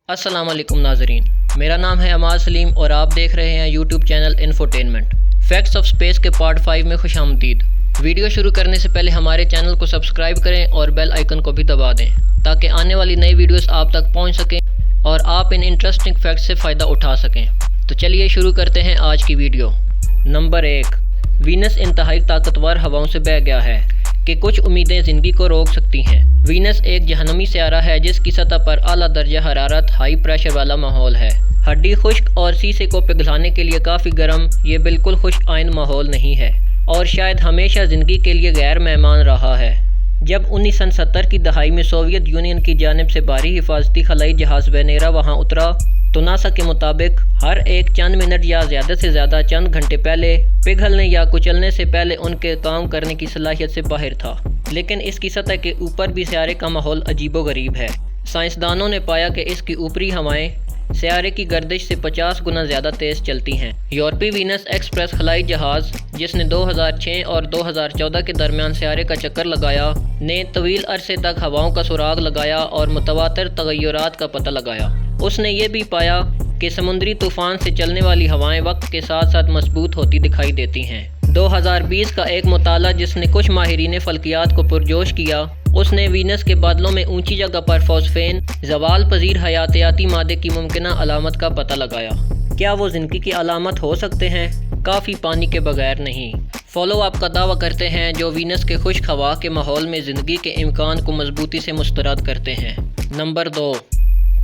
अस्सलाम वालेकुम नाजरीन, मेरा नाम है अमार सलीम और आप देख रहे हैं YouTube channel infotainment. Facts of space के पार्ट 5 में खुशामदीद। वीडियो शुरू करने से पहले हमारे चैनल को सब्सक्राइब करें और बेल आइकन को भी दबा दें ताकि आने वाली नई वीडियोस आप तक पहुंच सकें और आप इन इंटरेस्टिंग फैक्ट्स से फ़ायदा उठा सकें। तो चलिए शुरू करते हैं आज की वीडियो। नंबर 1, वीनस इंतहाई ताकतवर हवाओं से बह गया है कि कुछ उम्मीदें ज़िंदगी को रोक सकती हैं। वीनस एक जहन्नमी सियारा है जिसकी सतह पर आला दर्जा हरारत, हाई प्रेशर वाला माहौल है। हड्डी खुश्क और शीशे को पिघलाने के लिए काफ़ी गर्म, ये बिल्कुल खुश्क आइन माहौल नहीं है और शायद हमेशा ज़िंदगी के लिए गैर मेहमान रहा है। जब 1970 की दहाई में सोवियत यूनियन की जानिब से भारी हिफाजती खलाई जहाज़ वेनेरा वहाँ उतरा तो नासा के मुताबिक हर एक चंद मिनट या ज़्यादा से ज़्यादा चंद घंटे पहले पिघलने या कुचलने से पहले उनके काम करने की सलाहियत से बाहर था। लेकिन इसकी सतह के ऊपर भी सियारे का माहौल अजीबोगरीब है। साइंसदानों ने पाया कि इसकी ऊपरी हवाएं सियारे की गर्दिश से 50 गुना ज़्यादा तेज़ चलती हैं। यूरोपीय वीनस एक्सप्रेस खलाई जहाज़ जिसने 2006 और 2014 के दरमियान सियारे का चक्कर लगाया ने तवील अरसे तक हवाओं का सुराग लगाया और मुतवातिर तगय्युरात का पता लगाया। उसने ये भी पाया कि समुद्री तूफ़ान से चलने वाली हवाएं वक्त के साथ साथ मजबूत होती दिखाई देती हैं। 2020 का एक मुताला जिसने कुछ माहिरीन फल्कियात को पुरजोश किया, उसने वीनस के बादलों में ऊंची जगह पर फॉस्फेन, ज़वाल पजीर हयातियाती मादे की मुमकिना अलामत का पता लगाया। क्या वो ज़िंदगी की अलामत हो सकते हैं? काफ़ी पानी के बगैर नहीं। फॉलो अप का दावा करते हैं जो वीनस के खुश्क हवा के माहौल में ज़िंदगी के इम्कान को मजबूती से मुस्तरद करते हैं। नंबर 2,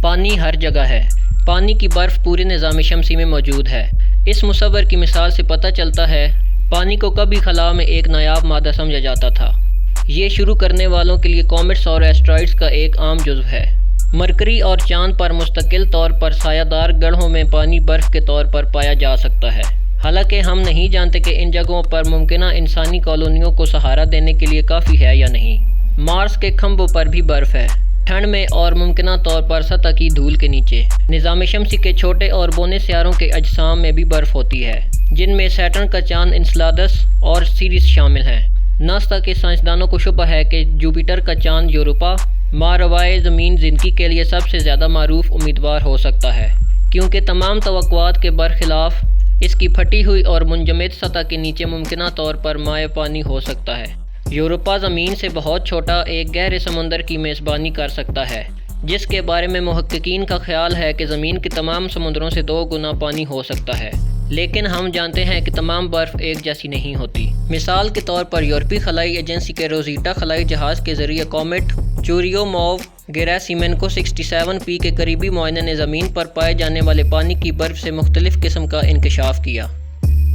पानी हर जगह है। पानी की बर्फ़ पूरे निज़ाम शमसी में मौजूद है। इस मुसव्वर की मिसाल से पता चलता है पानी को कभी खला में एक नायाब मादा समझा जाता था। ये शुरू करने वालों के लिए कॉमेट्स और एस्ट्रॉइड्स का एक आम जुज़्व है। मरकरी और चांद पर मुस्तकिल तौर पर सायादार गढ़ों में पानी बर्फ़ के तौर पर पाया जा सकता है। हालांकि हम नहीं जानते कि इन जगहों पर मुमकिना इंसानी कॉलोनियों को सहारा देने के लिए काफ़ी है या नहीं। मार्स के खंभों पर भी बर्फ़ है, ठंड में और मुमकिना तौर पर सतह की धूल के नीचे। निज़ाम शमसी के छोटे और बोने सियारों के अजसाम में भी बर्फ़ होती है जिनमें सैटर्न का चांद इंसलादस और सीरिस शामिल हैं। नासा के साइंसदानों को शुबा है कि जुपिटर का चांद यूरोपा मारवाए ज़मीन ज़िंदगी के लिए सबसे ज़्यादा मारूफ उम्मीदवार हो सकता है क्योंकि तमाम तवक्कुआत के बरखिलाफ इसकी फटी हुई और मुंजमद सतह के नीचे मुमकिना तौर पर माए पानी हो सकता है। यूरोपा ज़मीन से बहुत छोटा एक गहरे समंदर की मेज़बानी कर सकता है जिसके बारे में मुहक्किकीन का ख्याल है कि ज़मीन के तमाम समुद्रों से 2 गुना पानी हो सकता है। लेकिन हम जानते हैं कि तमाम बर्फ़ एक जैसी नहीं होती। मिसाल के तौर पर यूरोपीय खलाई एजेंसी के रोज़ीटा खलाई जहाज़ के ज़रिए कॉमेट चुरियोमोव गेरासिमेनको 67P के करीबी मुआयने ने ज़मीन पर पाए जाने वाले पानी की बर्फ़ से मुख्तलिफ़ किस्म का इंकशाफ किया।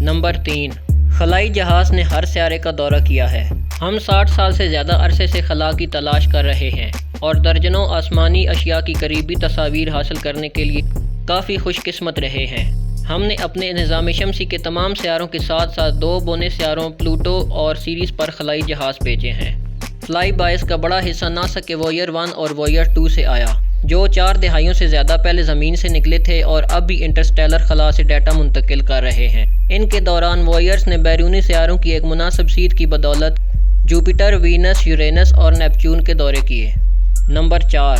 नंबर 3, खलाई जहाज़ ने हर सियारे का दौरा किया है। हम 60 साल से ज़्यादा अरसे से खला की तलाश कर रहे हैं और दर्जनों आसमानी अशिया की करीबी तस्वीर हासिल करने के लिए काफ़ी खुशकिस्मत रहे हैं। हमने अपने निज़ाम शमसी के तमाम सियारों के साथ साथ 2 बोने सियारों प्लूटो और सीरीज़ पर खलाई जहाज़ भेजे हैं। फ्लाई बायस का बड़ा हिस्सा नासा के वॉयर 1 और वॉयर 2 से आया जो 4 दहाइयों से ज़्यादा पहले ज़मीन से निकले थे और अब भी इंटरस्टेलर खला से डाटा मुंतकिल कर रहे हैं। इनके दौरान वॉयर्स ने बैरूनी सियारों की एक मुनासिब सीध की बदौलत जुपिटर, वीनस, यूरेनस और नेपच्यून के दौरे किए। नंबर 4,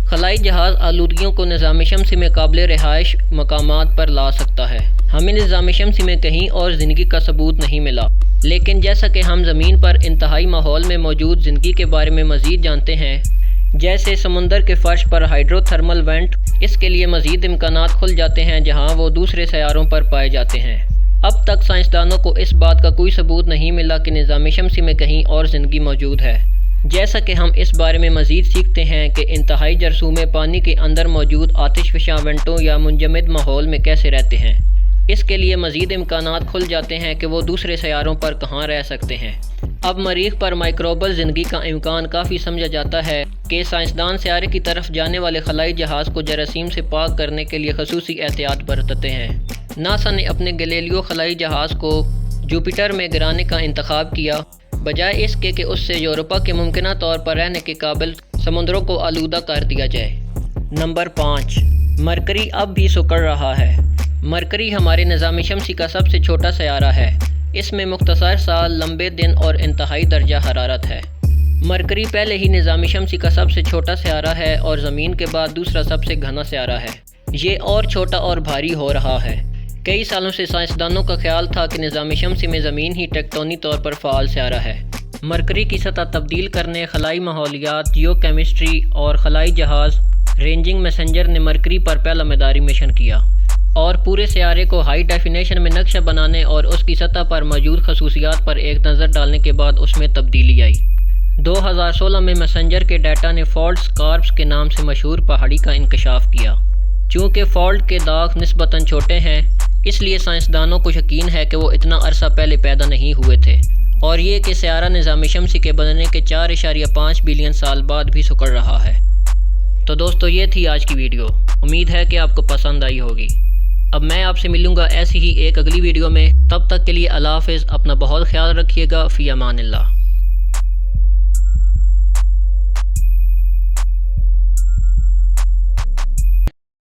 खलाई जहाज़ आलूदगियों को निज़ाम शमसी में काबिल रिहाइश मकामात पर ला सकता है। हमें निज़ाम शमसी में कहीं और ज़िंदगी का सबूत नहीं मिला, लेकिन जैसा कि हम ज़मीन पर इंतहाई माहौल में मौजूद ज़िंदगी के बारे में मज़ीद जानते हैं, जैसे समुंदर के फ़र्श पर हाइड्रोथर्मल वेंट, इसके लिए मज़ीद इम्कानात खुल जाते हैं जहाँ वो दूसरे सयारों पर पाए जाते हैं। अब तक साइंसदानों को इस बात का कोई सबूत नहीं मिला कि निज़ाम शमसी में कहीं और ज़िंदगी मौजूद है। जैसा कि हम इस बारे में मज़ीद सीखते हैं कि इंतहाई जरसूमे पानी के अंदर मौजूद आतिशफ़शा वेंटों या मुंजमद माहौल में कैसे रहते हैं, इसके लिए मज़ीद इम्कानात खुल जाते हैं कि वो दूसरे सयारों पर कहाँ रह सकते हैं। अब मरीख़ पर माइक्रोबल ज़िंदगी का इम्कान काफ़ी समझा जाता है कि साइंसदान सियारे की तरफ जाने वाले खलाई जहाज़ को जरासीम से पाक करने के लिए खसूसी एहतियात बरतते हैं। नासा ने अपने गैलीलियो खलाई जहाज़ को जुपिटर में गिराने का इंतखाब किया बजाय इसके कि उससे यूरोपा के मुमकिना तौर पर रहने के काबिल समुद्रों को आलूदा कर दिया जाए। नंबर 5, मरकरी अब भी सिकुड़ रहा है। मरकरी हमारे निज़ाम शमसी का सबसे छोटा सियारा है। इसमें मुख्तसर साल, लंबे दिन और इंतहाई दर्जा हरारत है। مرکری پہلے ہی نظام شمسی کا سب سے چھوٹا سیارہ ہے اور زمین کے بعد دوسرا سب سے گھنا سیارہ ہے۔ یہ اور چھوٹا اور بھاری ہو رہا ہے۔ کئی سالوں سے سائنسدانوں کا خیال تھا کہ نظام شمسی میں زمین ہی ٹیکٹونی طور پر فعال سیارہ ہے۔ مرکری کی سطح تبدیل کرنے، خلائی ماحولیات، جیو کیمسٹری اور خلائی جہاز رینجنگ میسنجر نے مرکری پر پہلا مداری مشن کیا اور پورے سیارے کو ہائی ڈیفینیشن میں نقشہ بنانے اور اس کی سطح پر موجود خصوصیات پر ایک نظر ڈالنے کے بعد اس میں تبدیلی آئی۔ 2016 میں میسنجر کے ڈیٹا نے فالٹ اسکارپس کے نام سے مشہور پہاڑی کا انکشاف کیا۔ چونکہ فالٹ کے داغ نسبتاً چھوٹے ہیں، اس لیے سائنسدانوں کو یقین ہے کہ وہ اتنا عرصہ پہلے پیدا نہیں ہوئے تھے اور یہ کہ سیارہ نظام شمسی کے بننے کے 4.5 بلین سال بعد بھی سکڑ رہا ہے۔ تو دوستو، یہ تھی آج کی ویڈیو۔ امید ہے کہ آپ کو پسند آئی ہوگی۔ اب میں آپ سے ملوں گا ایسی ہی ایک اگلی ویڈیو میں۔ تب تک کے لیے اللہ حافظ، اپنا بہت خیال رکھیے گا۔ فی امان اللہ۔